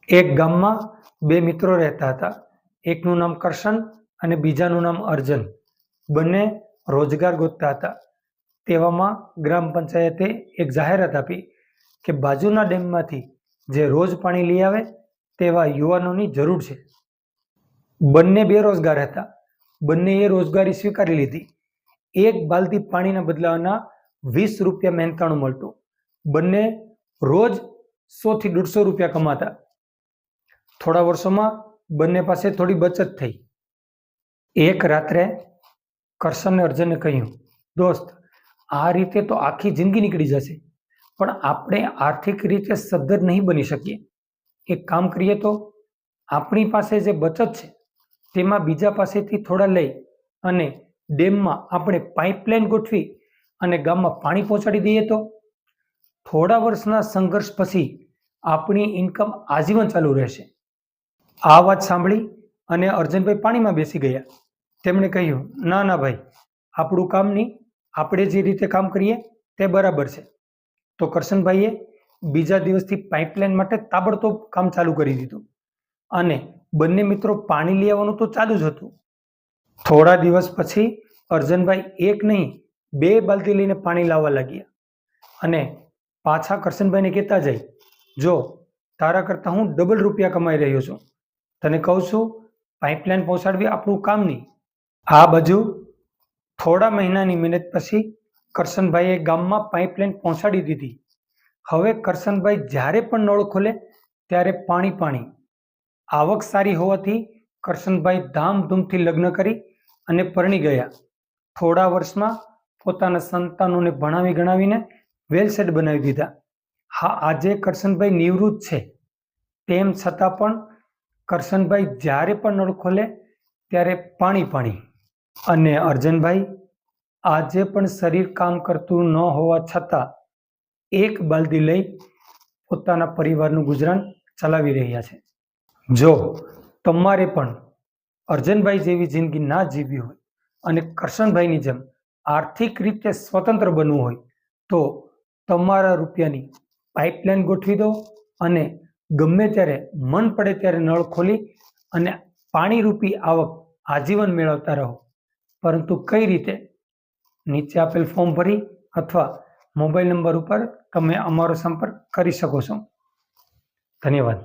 એક ગામમાં બે મિત્રો રહેતા હતા. એકનું નામ કરશન અને બીજાનું નામ અર્જુન. બંને રોજગાર ગોતતા હતા. તેવામાં ગ્રામ પંચાયતે એક જાહેરાત આપી કે બાજુના ડેમમાંથી જે રોજ પાણી લઈ આવે તેવા યુવાનોની જરૂર છે. બંને બેરોજગાર હતા. બંનેએ રોજગારી સ્વીકારી લીધી. એક બાલટી પાણીના બદલાના 20 રૂપિયા મહેનતાણું મળતું. બંને રોજ 100 થી 150 રૂપિયા કમાતા. થોડા વર્ષોમાં બંને પાસે થોડી બચત થઈ. એક રાત્રે કરશને અર્જુનને કહ્યું, દોસ્ત, આ રીતે તો આખી જિંદગી નીકળી જશે, પણ આપણે આર્થિક રીતે સદ્ધર નહીં બની શકીએ. એક કામ કરીએ તો, આપણી પાસે જે બચત છે તેમાં બીજા પાસેથી થોડા લઈ અને ડેમમાં આપણે પાઇપલાઇન ગોઠવી અને ગામમાં પાણી પહોંચાડી દઈએ તો. થોડા વર્ષના સંઘર્ષ પછી આપણી ઇન્કમ આજીવન ચાલુ રહેશે. આ વાત સાંભળી અને અર્જુનભાઈ પાણીમાં બેસી ગયા. તેમણે કહ્યું, ના ના ભાઈ, આપણું કામ નહીં, આપણે જે રીતે કામ કરીએ તે બરાબર છે. તો કરશનભાઈએ બીજા દિવસથી પાઇપલાઇન માટે તાબડતોબ કામ ચાલુ કરી દીધું અને બંને મિત્રો પાણી લઈ આવવાનું તો ચાલુ જ હતું. થોડા દિવસ પછી અર્જુનભાઈ એક નહીં 2 બાલટી લઈને પાણી લાવવા લાગ્યા અને પાછા કરશનભાઈને કહેતા જાય, જો તારા કરતાં હું ડબલ રૂપિયા કમાઈ રહ્યો છું, તને કહું છું પાઇપલાઇન પહોંચાડવી આપણું કામ નહીં. આ બાજુ થોડા મહિનાની મહેનત પછી કરશનભાઈએ ગામમાં પાઇપલાઇન પહોંચાડી દીધી. હવે કરશનભાઈ જ્યારે પણ નળ ખોલે ત્યારે પાણી પાણી. આવક સારી હોવાથી કરશનભાઈ ધામધૂમથી લગ્ન કરી અને પરણી ગયા. થોડા વર્ષમાં પોતાના સંતાનોને ભણાવી ગણાવીને વેલ સેટ બનાવી દીધા. હા, આજે કરશનભાઈ નિવૃત્ત છે. તેમ છતાં પણ કરશનભાઈ જ્યારે પણ નળ ખોલે ત્યારે પાણી પાણી. અને અર્જુનભાઈ આજે પણ શરીર કામ કરતું ન હોવા છતાં એક બાલદી લઈ પોતાના પરિવારનું ગુજરાન ચલાવી રહ્યા છે. જો તમારે પણ અર્જુનભાઈ જેવી જિંદગી ના જીવવી હોય અને કરશનભાઈની જેમ આર્થિક રીતે સ્વતંત્ર બનવું હોય તો તમારા રૂપિયાની પાઇપલાઇન ગોઠવી દો અને ગમે ત્યારે મન પડે ત્યારે નળ ખોલી અને પાણીરૂપી આવક આજીવન મેળવતા રહો. પરંતુ કઈ રીતે? નીચે આપેલ ફોર્મ ભરી અથવા મોબાઈલ નંબર ઉપર તમે અમારો સંપર્ક કરી શકો છો. ધન્યવાદ.